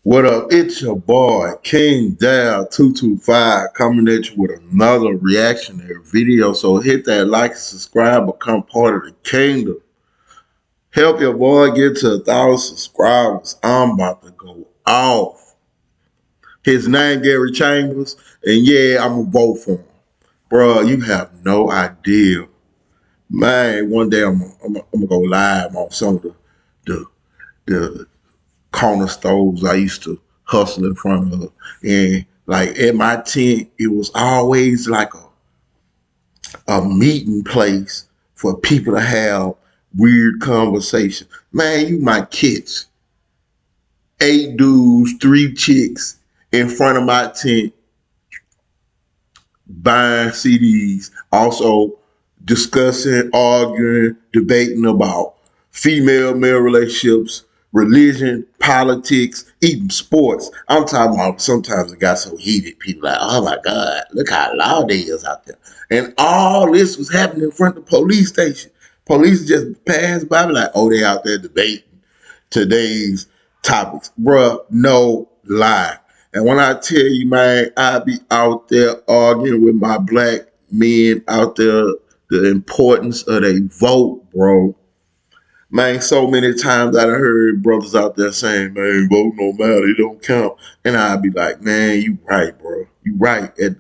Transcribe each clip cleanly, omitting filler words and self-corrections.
What up? It's your boy, King Dow 225, coming at you with another reactionary video. So hit that like and subscribe, become part of the kingdom. Help your boy get to 1,000 subscribers. I'm about to go off. His name Gary Chambers, and yeah, I'm gonna vote for him. Bruh, you have no idea. Man, one day I'm gonna go live on some of the, the corner stores I used to hustle in front of. And like at my tent, it was always like a meeting place for people to have weird conversation. Man, you might catch 8 dudes, 3 chicks in front of my tent buying CDs, also discussing, arguing, debating about female male relationships, religion, politics, even sports. I'm talking about sometimes it got so heated, people like, oh my God, look how loud they is out there. And all this was happening in front of the police station. Police just passed by me like, oh, they out there debating today's topics. Bruh, no lie. And when I tell you, man, I be out there arguing with my black men out there, the importance of they vote, bro. Man, so many times I done heard brothers out there saying, man, vote no matter, it don't count. And I'd be like, man, you right, bro. You right. At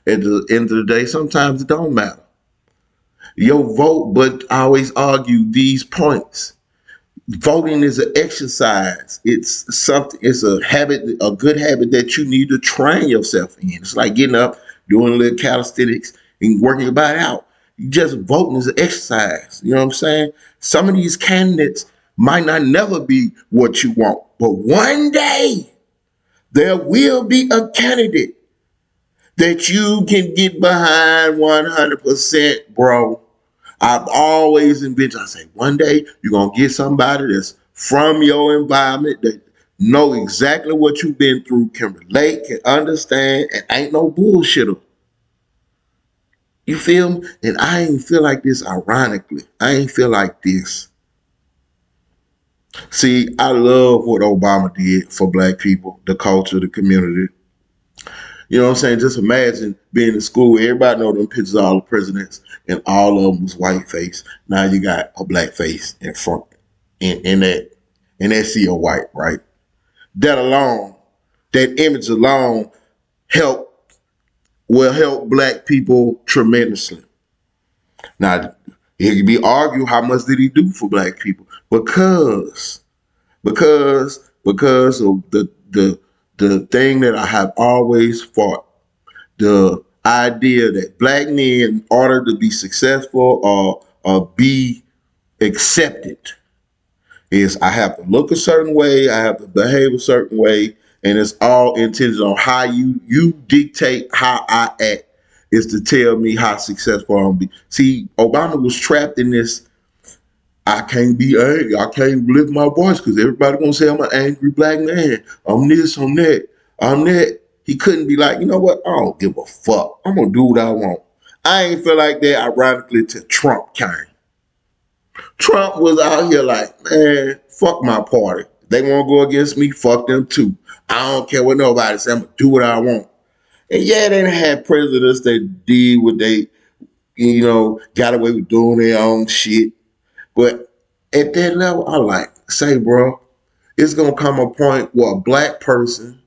the end of the day, sometimes it don't matter. Your vote, but I always argue these points. Voting is an exercise. It's something. It's a habit, a good habit that you need to train yourself in. It's like getting up, doing a little calisthenics, and working your body out. Just voting is an exercise. You know what I'm saying? Some of these candidates might not never be what you want, but one day there will be a candidate that you can get behind 100%, bro. I've always envisioned, I say, one day you're going to get somebody that's from your environment that know exactly what you've been through, can relate, can understand, and ain't no bullshitter. You feel me? And I ain't feel like this ironically. I ain't feel like this. See, I love what Obama did for black people, the culture, the community. You know what I'm saying? Just imagine being in school. Everybody know them pictures of all the presidents, and all of them was white face. Now you got a black face in front, in that sea of white, right? That alone, that image alone, help will help black people tremendously. Now it can be argued how much did he do for black people because of the thing that I have always fought, the idea that black men, in order to be successful or be accepted, is I have to look a certain way, I have to behave a certain way, and it's all intended on how you dictate how I act is to tell me how successful I'm be. See, Obama was trapped in this. I can't be angry. I can't lift my voice because everybody gonna say I'm an angry black man. I'm this, I'm that, I'm that. He couldn't be like, you know what? I don't give a fuck. I'm gonna do what I want. I ain't feel like that ironically till Trump came. Trump was out here like, man, fuck my party. They wanna go against me, fuck them too. I don't care what nobody say, I'm gonna do what I want. And yeah, they had presidents that did what they, got away with doing their own shit. But at that level, I like say, bro, it's gonna come a point where a black person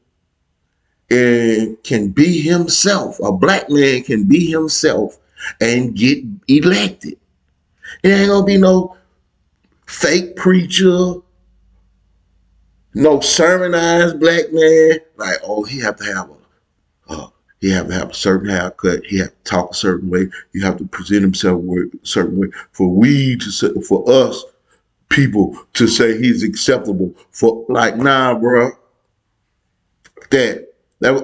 can be himself. A black man can be himself and get elected. It ain't gonna be no fake preacher, no sermonized black man. Like, oh, he have to have a certain haircut. He have to talk a certain way. You have to present himself a certain way for us people to say he's acceptable. For like, nah, bro. That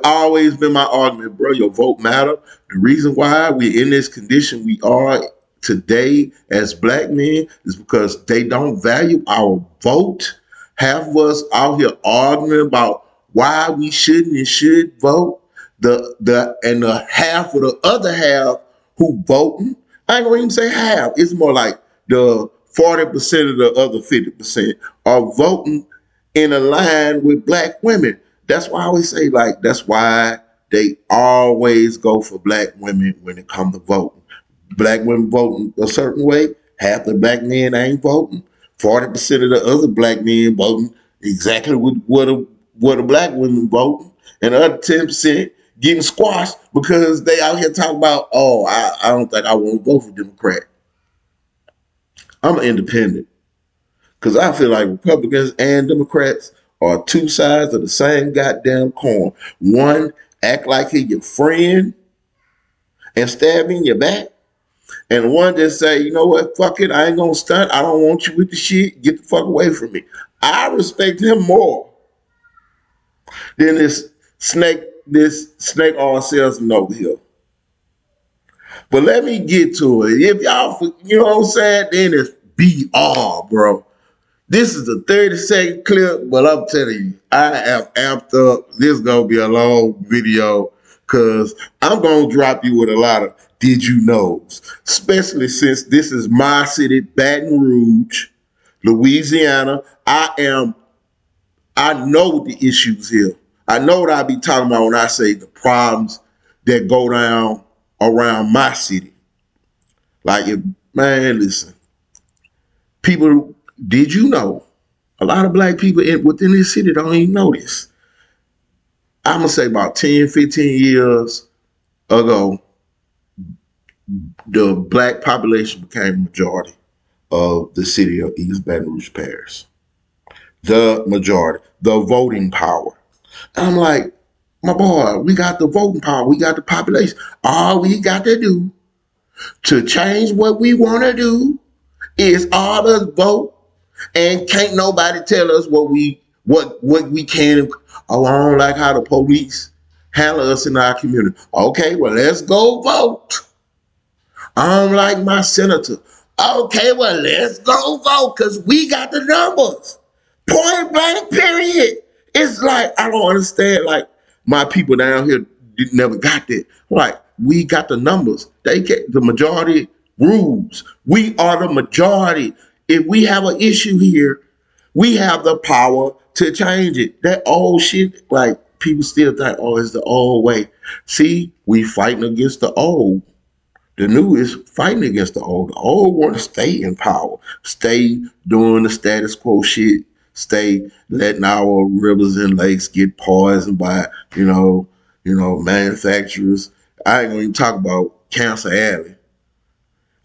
always been my argument, bro. Your vote matter. The reason why we in this condition we are today as black men is because they don't value our vote. Half of us out here arguing about why we shouldn't and should vote. The half of the other half who voting, I ain't gonna even say half. It's more like the 40% of the other 50% are voting in a line with black women. That's why I always say, like, that's why they always go for black women when it comes to voting. Black women voting a certain way, half the black men ain't voting. 40% of the other black men voting exactly what a black women voting, and the other 10% getting squashed because they out here talking about, oh, I don't think I want to vote for Democrat. I'm an independent. Because I feel like Republicans and Democrats are two sides of the same goddamn coin. One act like he your friend and stab in your back. And one just say, you know what, fuck it, I ain't gonna stunt. I don't want you with the shit. Get the fuck away from me. I respect him more than this snake oil salesman over here. But let me get to it. If y'all, you know what I'm saying, then it's BR, bro. This is a 30-second clip, but I'm telling you, I am amped up. This is going to be a long video because I'm going to drop you with a lot of did you knows, especially since this is my city, Baton Rouge, Louisiana. I know the issues here. I know what I be talking about when I say the problems that go down around my city. Like, man, listen, people, did you know? A lot of black people within this city don't even know this. I'm going to say about 10, 15 years ago, the black population became a majority of the city of East Baton Rouge Parish. The majority, the voting power. And I'm like, my boy, we got the voting power. We got the population. All we got to do to change what we want to do is all us vote, and can't nobody tell us what we can. Oh, I don't like how the police handle us in our community. Okay, well, let's go vote. I don't like my senator. Okay, well, let's go vote because we got the numbers. Point blank, period. It's like, I don't understand. Like, my people down here never got that. Like, we got the numbers. They get the majority rules. We are the majority. If we have an issue here, we have the power to change it. That old shit, like, people still think, oh, it's the old way. See, we fighting against the old. The new is fighting against the old. The old want to stay in power, stay doing the status quo shit, stay letting our rivers and lakes get poisoned by, manufacturers. I ain't gonna even talk about Cancer Alley.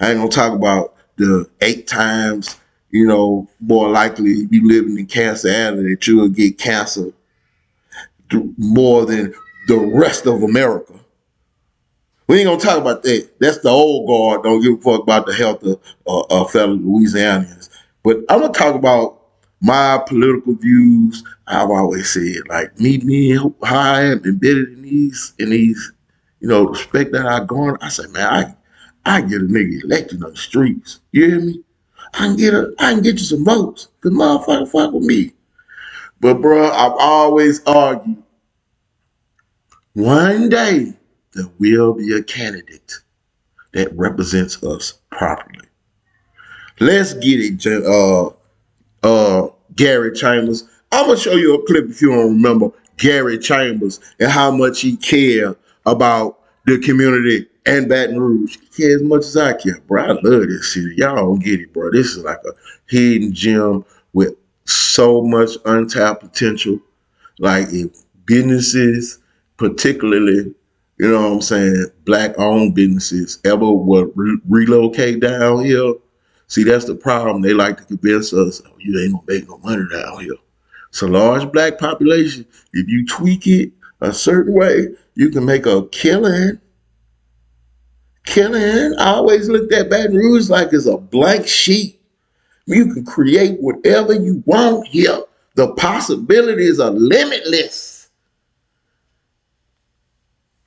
I ain't gonna talk about the 8 times, more likely you living in Cancer Alley that you'll get cancer more than the rest of America. We ain't gonna talk about that. That's the old guard. Don't give a fuck about the health of fellow Louisianians. But I'm gonna talk about my political views. I've always said, like, me being how I am embedded in these, the respect that I garner. I say, man, I get a nigga elected on the streets. You hear me? I can get you some votes. Cause motherfucker fuck with me. But bro, I've always argued one day there will be a candidate that represents us properly. Let's get it, Gary Chambers. I'm gonna show you a clip if you don't remember Gary Chambers and how much he cared about the community and Baton Rouge. He cares as much as I care, bro. I love this city. Y'all don't get it, bro. This is like a hidden gem with so much untapped potential. Like, if businesses, particularly, what I'm saying, black-owned businesses, ever would relocate down here, see, that's the problem. They like to convince us, oh, you ain't gonna make no money down here. It's a large black population. If you tweak it a certain way, you can make a killing. Killing. I always looked at Baton Rouge like it's a blank sheet. You can create whatever you want here. The possibilities are limitless.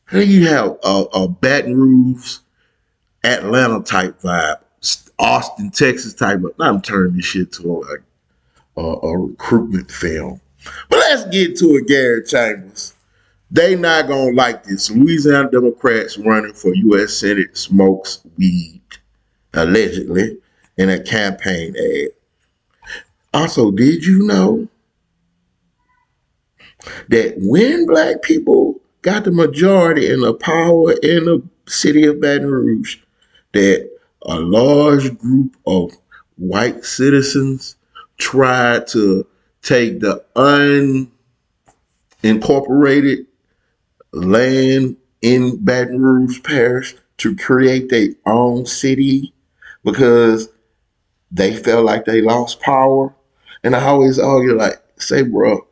Here you have a Baton Rouge, Atlanta type vibe, Austin, Texas type of. I'm turning this shit to a recruitment film. But let's get to it, Gary Chambers. They not gonna like this. Louisiana Democrats running for U.S. Senate smokes weed, allegedly, in a campaign ad. Also, did you know that when black people got the majority and the power in the city of Baton Rouge, that a large group of white citizens tried to take the unincorporated land in Baton Rouge Parish to create their own city because they felt like they lost power. And I always argue, like, say, bro,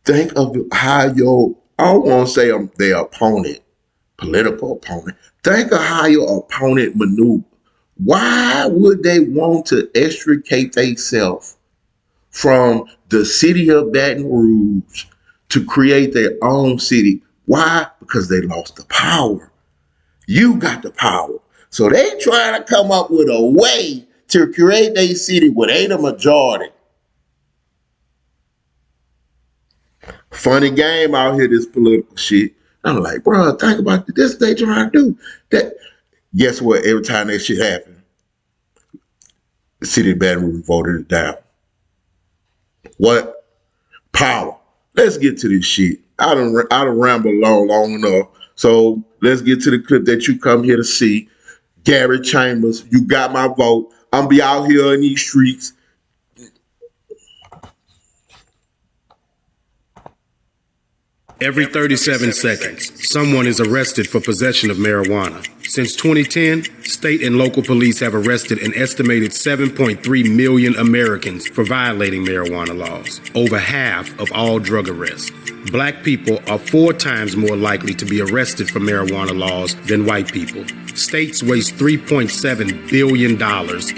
think of how your, I don't want to say their opponent, political opponent, think of how your opponent maneuvered. Why would they want to extricate themselves from the city of Baton Rouge to create their own city? Why? Because they lost the power. You got the power. So they trying to come up with a way to create a city where they the majority. Funny game out here, this political shit. I'm like, bro, think about this they trying to do. That guess what? Every time that shit happened, the city of Baton Rouge voted it down. What? Power. Let's get to this shit. I done rambled long enough. So let's get to the clip that you come here to see. Gary Chambers, you got my vote. I'm be out here in these streets. Every 37 seconds, someone is arrested for possession of marijuana. Since 2010, state and local police have arrested an estimated 7.3 million Americans for violating marijuana laws, over half of all drug arrests. Black people are 4 times more likely to be arrested for marijuana laws than white people. States waste $3.7 billion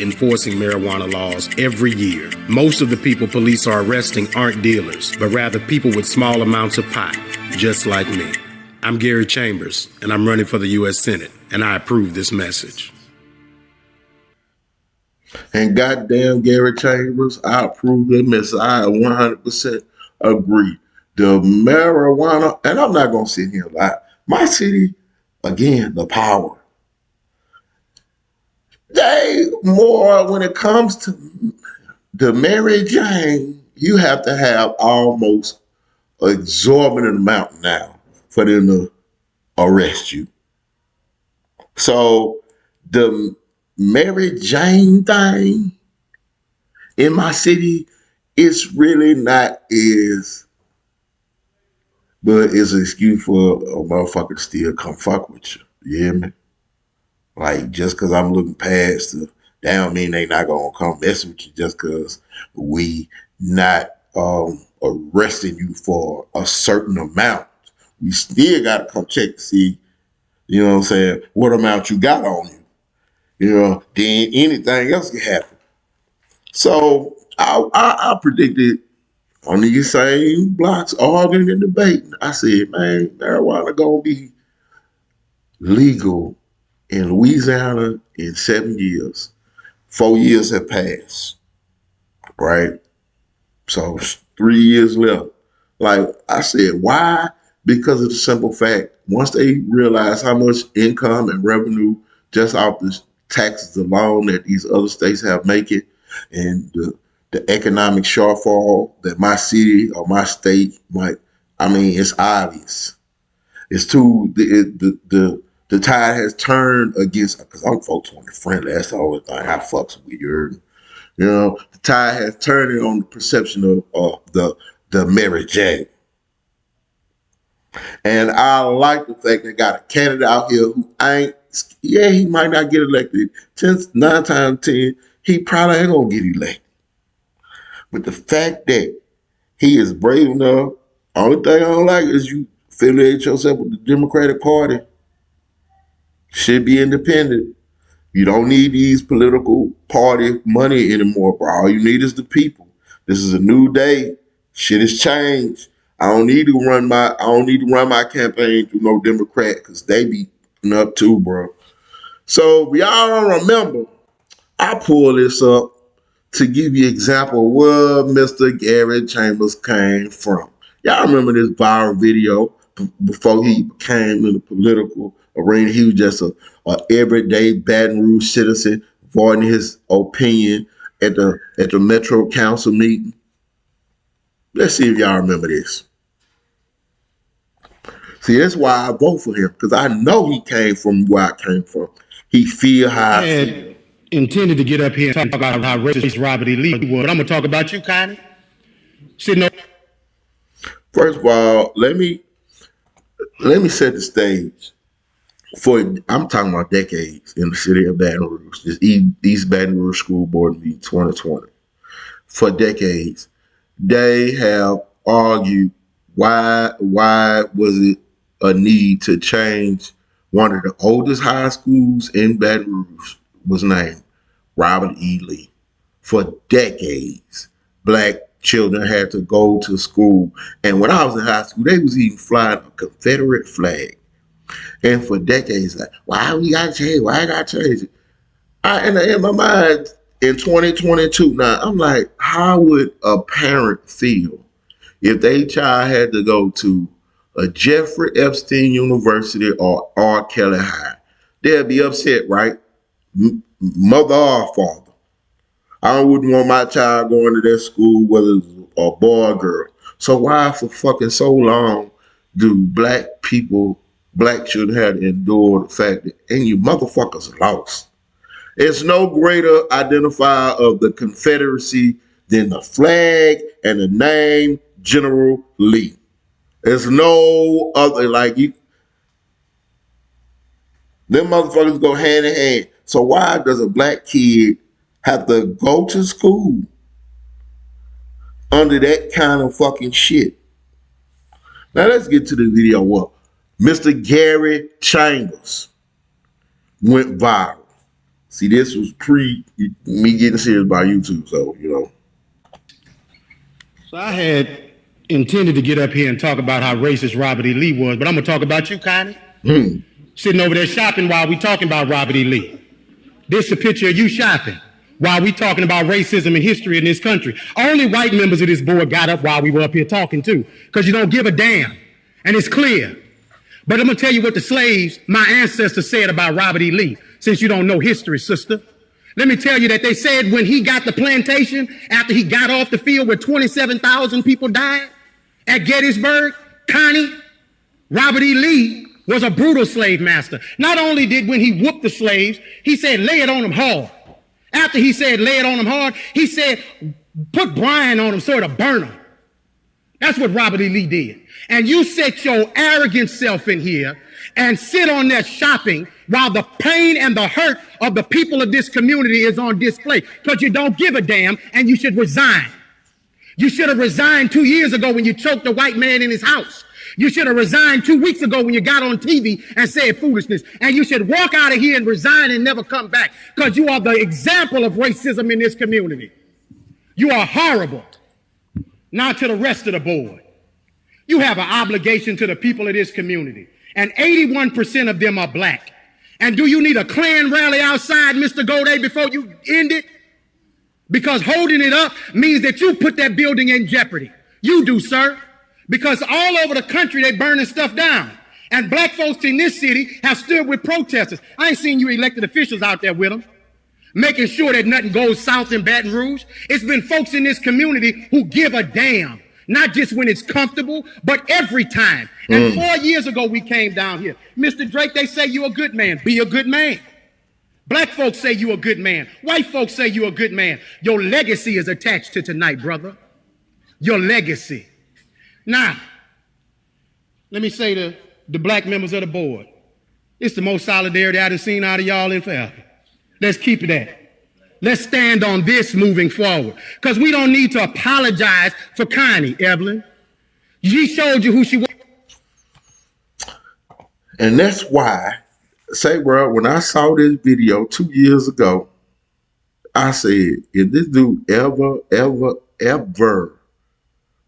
enforcing marijuana laws every year. Most of the people police are arresting aren't dealers, but rather people with small amounts of pot, just like me. I'm Gary Chambers, and I'm running for the U.S. Senate, and I approve this message. And goddamn Gary Chambers, I approve that message. I 100% agree. The marijuana, and I'm not going to sit here and lie. My city, again, the power. They more, when it comes to the Mary Jane, you have to have almost exorbitant amount now for them to arrest you. So the Mary Jane thing in my city is really not is, but it's an excuse for a motherfucker to still come fuck with you. You hear me? Like, just because I'm looking past the, that don't mean they not gonna come mess with you just because we not arresting you for a certain amount. We still gotta come check to see, you know what I'm saying, what amount you got on you. You know, then anything else can happen. So I predicted on these same blocks arguing and debating. I said, man, marijuana gonna be legal in Louisiana in 7 years. 4 years have passed, right? So 3 years left. Like I said, why? Because of the simple fact, once they realize how much income and revenue just off the taxes alone that these other states have making, and the economic shortfall that my city or my state might, I mean, it's obvious. It's too the tide has turned against, because I'm 420 friendly. That's the only thing I fucks with. You know, the tide has turned on the perception of the Mary Jane. And I like the fact they got a candidate out here who ain't, yeah, he might not get elected. 9 times 10, he probably ain't gonna get elected. But the fact that he is brave enough, only thing I don't like is you affiliate yourself with the Democratic Party. Should be independent. You don't need these political party money anymore, bro. All you need is the people. This is a new day. Shit has changed. I don't need to run my campaign through no Democrat because they be up too, bro. So y'all don't remember, I pulled this up to give you an example of where Mr. Gary Chambers came from. Y'all remember this viral video before he came in the political arena? He was just a everyday Baton Rouge citizen voicing his opinion at the Metro Council meeting. Let's see if y'all remember this. See, that's why I vote for him, because I know he came from where I came from. He feel how I I feel. had intended to get up here and talk about how racist Robert E. Lee was, but I'm gonna talk about you, Connie. Sitting over. First of all, let me set the stage. For I'm talking about decades in the city of Baton Rouge, this East Baton Rouge School Board meeting 2020. For decades, they have argued why was it a need to change one of the oldest high schools in Baton Rouge was named Robert E. Lee. For decades, black children had to go to school, and when I was in high school, they was even flying a Confederate flag. And for decades, like, why we got to change? Why I got to change it? In my mind, in 2022, now I'm like, how would a parent feel if they child had to go to a Jeffrey Epstein University or R. Kelly High? They'd be upset, right? Mother or father. I wouldn't want my child going to that school, whether it's a boy or girl. So why for fucking so long do black children have to endure the fact that, and you motherfuckers lost? There's no greater identifier of the Confederacy than the flag and the name General Lee. There's no other, like, you, them motherfuckers go hand in hand. So why does a black kid have to go to school under that kind of fucking shit? Now let's get to the video. What Mr. Gary Chambers went viral. See, this was pre me getting serious about YouTube, so So I had intended to get up here and talk about how racist Robert E. Lee was, but I'm gonna talk about you, Connie. Sitting over there shopping while we talking about Robert E. Lee. This is a picture of you shopping while we talking about racism and history in this country. Only white members of this board got up while we were up here talking too, because you don't give a damn. And it's clear. But I'm gonna tell you what the slaves, my ancestors, said about Robert E. Lee, since you don't know history, sister. Let me tell you that they said when he got the plantation, after he got off the field where 27,000 people died at Gettysburg, Connie, Robert E. Lee was a brutal slave master. Not only did when he whooped the slaves, he said, lay it on them hard. After he said, lay it on them hard, he said, put brine on them so it'll burn them. That's what Robert E. Lee did. And you set your arrogant self in here and sit on there shopping while the pain and the hurt of the people of this community is on display, because you don't give a damn and you should resign. You should have resigned 2 years ago when you choked a white man in his house. You should have resigned 2 weeks ago when you got on TV and said foolishness. And you should walk out of here and resign and never come back, because you are the example of racism in this community. You are horrible. Now to the rest of the board. You have an obligation to the people of this community, and 81% of them are black. And do you need a Klan rally outside, Mr. Goday, before you end it? Because holding it up means that you put that building in jeopardy. You do, sir. Because all over the country, they burning stuff down. And black folks in this city have stood with protesters. I ain't seen you elected officials out there with them, making sure that nothing goes south in Baton Rouge. It's been folks in this community who give a damn. Not just when it's comfortable, but every time. And 4 years ago, we came down here. Mr. Drake, they say you're a good man. Be a good man. Black folks say you're a good man. White folks say you're a good man. Your legacy is attached to tonight, brother. Your legacy. Now, let me say to the black members of the board, it's the most solidarity I've seen out of y'all in forever. Let's keep it at. Let's stand on this moving forward, because we don't need to apologize for Connie, Evelyn. She showed you who she was. And that's why, say, bro, when I saw this video 2 years ago, I said, if this dude ever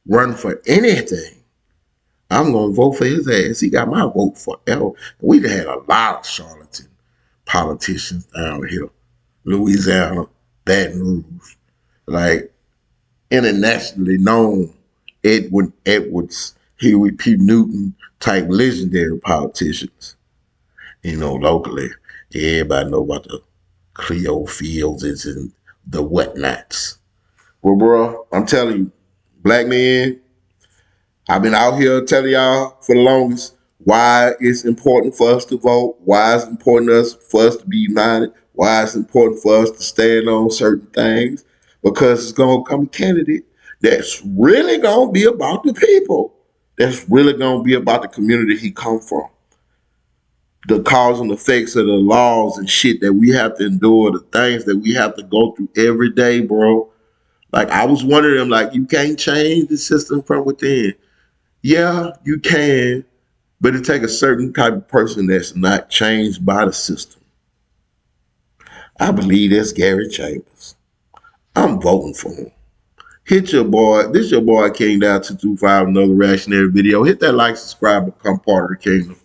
run for anything, I'm going to vote for his ass. He got my vote forever. We've had a lot of charlatan politicians down here. Louisiana, Baton Rouge, like internationally known Edwin Edwards, Huey P. Newton type legendary politicians. Locally, everybody know about the Cleo Fields and the whatnots. Well, bro, I'm telling you, black men, I've been out here telling y'all for the longest, why it's important for us to vote, why it's important for us to be united, why it's important for us to stand on certain things, because it's going to come a candidate that's really going to be about the people, that's really going to be about the community he come from, the cause and effects of the laws and shit that we have to endure, the things that we have to go through every day, bro. Like, I was one of them, like, you can't change the system from within. Yeah, you can, but it takes a certain type of person that's not changed by the system. I believe that's Gary Chambers. I'm voting for him. Hit your boy. This your boy King Down 225, another reactionary video. Hit that like, subscribe, become part of the kingdom.